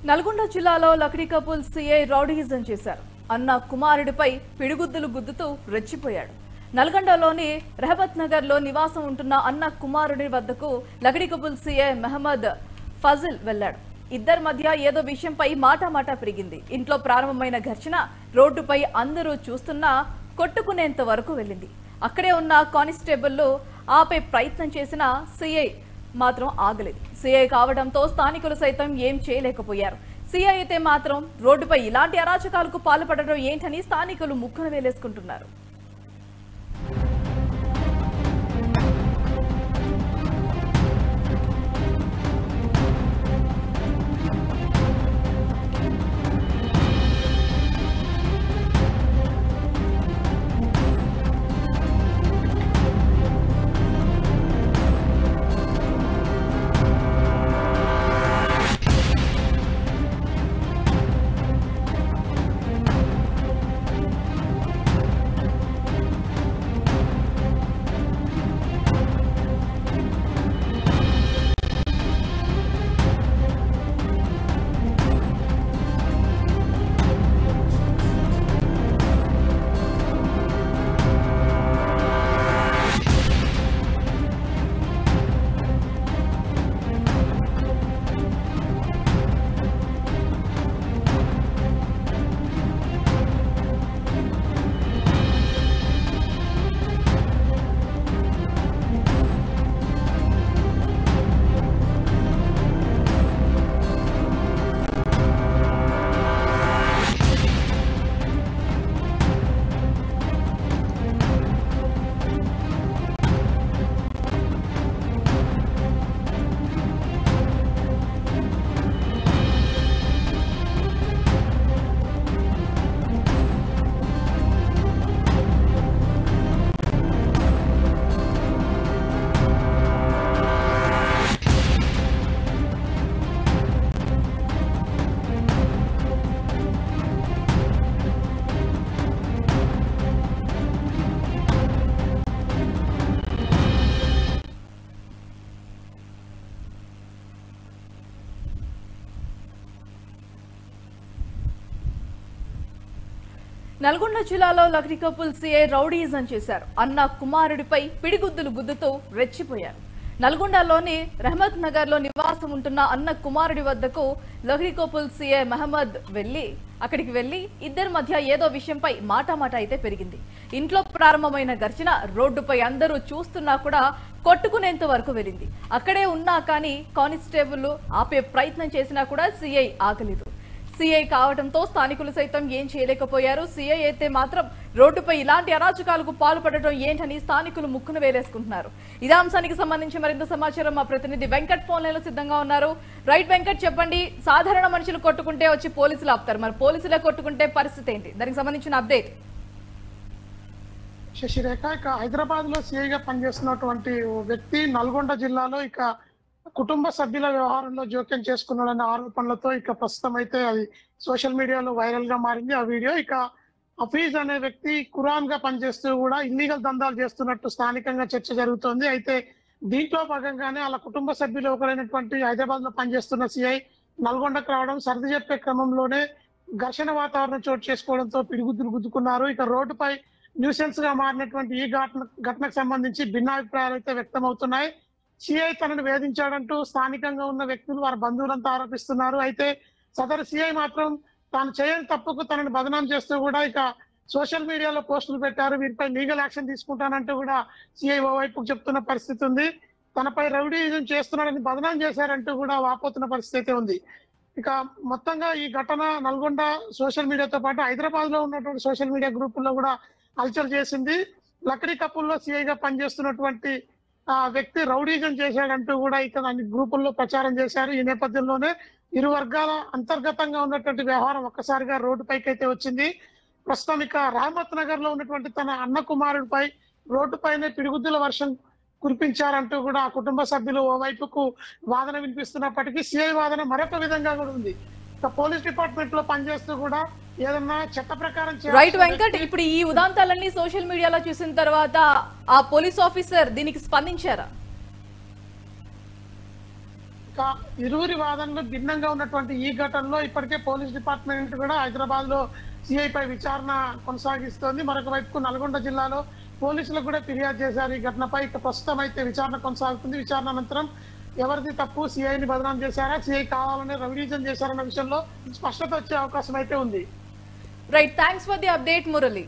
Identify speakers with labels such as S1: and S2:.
S1: నల్గొండ జిల్లాలో లక్డీకపుల్ CI rowdyism చేశారు. అన్న కుమారుడిపై పిడిగుద్దులు గుద్దుతూ రెచ్చిపోయాడు. నల్గొండలోని రెహమత్ నగర్ లో నివాసం ఉంటున్న అన్న కుమారుడి వద్దకు లక్డీకపుల్ సీఐ మహమ్మద్ ఫజిల్ వెళ్లాడు. ఇద్దరి మధ్య ఏదో విషయంపై మాటామాటా పెరిగింది. ఇంట్లో ప్రారంభమైన ఘర్షణ రోడ్డుపై అందరూ చూస్తున్నా కొట్టుకునేంత వరకు వెళ్ళింది. అక్కడే ఉన్న కానిస్టేబుల్ ఆపే ప్రయత్నం చేసిన సీఐ మాత్రం ఆగలేదు. సీఐ కావడంతో స్థానికులు సైతం ఏం చేయలేకపోయారు. సీఐ అయితే మాత్రం రోడ్డుపై ఇలాంటి అరాచకాలకు పాల్పడడం ఏంటని స్థానికులు ముక్కున వేలేసుకుంటున్నారు. నల్గొండ జిల్లాలో లక్డీకపుల్ సీఐ రౌడీయిజం చేశారు. అన్న కుమారుడిపై పిడిగుద్దులు గుద్దుతూ రెచ్చిపోయారు. నల్గొండలోని రెహమత్ నగర్ లో నివాసం ఉంటున్న అన్న కుమారుడి వద్దకు లక్డీకపుల్ సీఐ మహమ్మద్ అక్కడికి వెళ్లి ఇద్దరి మధ్య ఏదో విషయంపై మాటామాటా అయితే పెరిగింది. ఇంట్లో ప్రారంభమైన ఘర్షణ రోడ్డుపై అందరూ చూస్తున్నా కూడా కొట్టుకునేంత వరకు వెళ్ళింది. అక్కడే ఉన్నా కానీ కానిస్టేబుల్ ఆపే ప్రయత్నం చేసినా కూడా సీఐ ఆగలేదు. సీఐ కావడంతో స్థానికులు సైతం ఏం చేయలేకపోయారు. సీఐ అయితే మాత్రం రోడ్డుపై ఇలాంటి అరాచకాలకు పాల్పడటం ఏంటని స్థానికులు ముక్కును వేలేసుకుంటున్నారు. ఇదే అంశానికి సంబంధించి మరింత సమాచారం మా ప్రతినిధి వెంకట్ ఫోన్ లైన్ లో సిద్ధంగా ఉన్నారు. రైట్ వెంకట్, చెప్పండి. సాధారణ మనుషులు కొట్టుకుంటే వచ్చి పోలీసులు ఆపుతారు, మరి పోలీసులే కొట్టుకుంటే పరిస్థితి ఏంటి? దానికి సంబంధించిన అప్డేట్.
S2: శశిరేఖ, ఇక హైదరాబాద్ లో సీఐగా పనిచేస్తున్నటువంటి వ్యక్తి నల్గొండ జిల్లాలో ఇక కుటుంబ సభ్యుల వ్యవహారంలో జోక్యం చేసుకున్నాడన్న ఆరోపణలతో ఇక ప్రస్తుతం అయితే అది సోషల్ మీడియాలో వైరల్ గా మారింది. ఆ వీడియో ఇక హఫీజ్ అనే వ్యక్తి ఖురాన్ గా పనిచేస్తూ కూడా ఇల్లీగల్ దందాలు చేస్తున్నట్టు స్థానికంగా చర్చ జరుగుతోంది. అయితే దీంట్లో భాగంగానే వాళ్ళ కుటుంబ సభ్యులు ఒకరైనటువంటి హైదరాబాద్ లో పనిచేస్తున్న సీఐ నల్గొండకు రావడం, సర్ది చెప్పే క్రమంలోనే ఘర్షణ వాతావరణం చోటు చేసుకోవడంతో పిడిగుద్దులు గుద్దుకున్నారు. ఇక రోడ్డుపై న్యూసెన్స్ గా మారినటువంటి ఈ ఘటనకు సంబంధించి భిన్నాభిప్రాయాలు అయితే వ్యక్తమవుతున్నాయి. సీఐ తనను వేధించాడంటూ స్థానికంగా ఉన్న వ్యక్తులు వారి బంధువులంతా ఆరోపిస్తున్నారు. అయితే సదరు సీఐ మాత్రం తాను చేయని తప్పుకు తనను బదనాం చేస్తూ కూడా ఇక సోషల్ మీడియాలో పోస్టులు పెట్టారు. వీరిపై లీగల్ యాక్షన్ తీసుకుంటానంటూ కూడా సీఐ ఓవైపు చెప్తున్న పరిస్థితి ఉంది. తనపై రౌడీయిజం చేస్తున్నాడని బదనాం చేశారంటూ కూడా వాపోతున్న పరిస్థితి ఉంది. ఇక మొత్తంగా ఈ ఘటన నల్గొండ సోషల్ మీడియాతో పాటు హైదరాబాద్ లో ఉన్నటువంటి సోషల్ మీడియా గ్రూపుల్లో కూడా హల్చల్ చేసింది. లక్డీకపుల్ లో సీఐగా పనిచేస్తున్నటువంటి వ్యక్తి రౌడీజం చేశాడంటూ కూడా ఇక్కడ అన్ని గ్రూపుల్లో ప్రచారం చేశారు. ఈ నేపథ్యంలోనే ఇరు వర్గాల అంతర్గతంగా ఉన్నటువంటి వ్యవహారం ఒక్కసారిగా రోడ్డుపైకి అయితే వచ్చింది. ప్రస్తుతం ఇక రహమత్ నగర్ లో ఉన్నటువంటి తన అన్న కుమారుడిపై రోడ్డుపైనే పిడిగుద్దుల వర్షం కురిపించారంటూ కూడా ఆ కుటుంబ సభ్యులు ఓవైపుకు వాదన వినిపిస్తున్నప్పటికీ సీఐ వాదన మరొక విధంగా కూడా ఉంది. పోలీస్ డిపార్ట్మెంట్ లో పనిచేస్తూ కూడా ఏదన్నా చట్ట ప్రకారం
S1: రైట్ వెంకట్, ఇప్పుడు ఈ ఉదాంతాలన్నీ సోషల్ మీడియాలో చూసిన తర్వాత ఆ పోలీస్ ఆఫీసర్ దీనికి స్పందించారా?
S2: ఇరువురి వాదనలు భిన్నంగా ఉన్నటువంటి ఈ ఘటనలో ఇప్పటికే పోలీస్ డిపార్ట్మెంట్ కూడా హైదరాబాద్ లో సిఐ పై విచారణ కొనసాగిస్తోంది. మరొక వైపు నల్గొండ జిల్లాలో పోలీసులకు కూడా ఫిర్యాదు చేశారు ఈ ఘటనపై. ఇక ప్రస్తుతం అయితే విచారణ కొనసాగుతుంది. విచారణ అనంతరం ఎవరిది తప్పు, సిఐని బదనాం చేశారా, సిఐ కావాలనే రవిడీజన్ చేశారన్న విషయంలో స్పష్టత వచ్చే అవకాశం అయితే ఉంది.
S1: Right, thanks for the update Murali.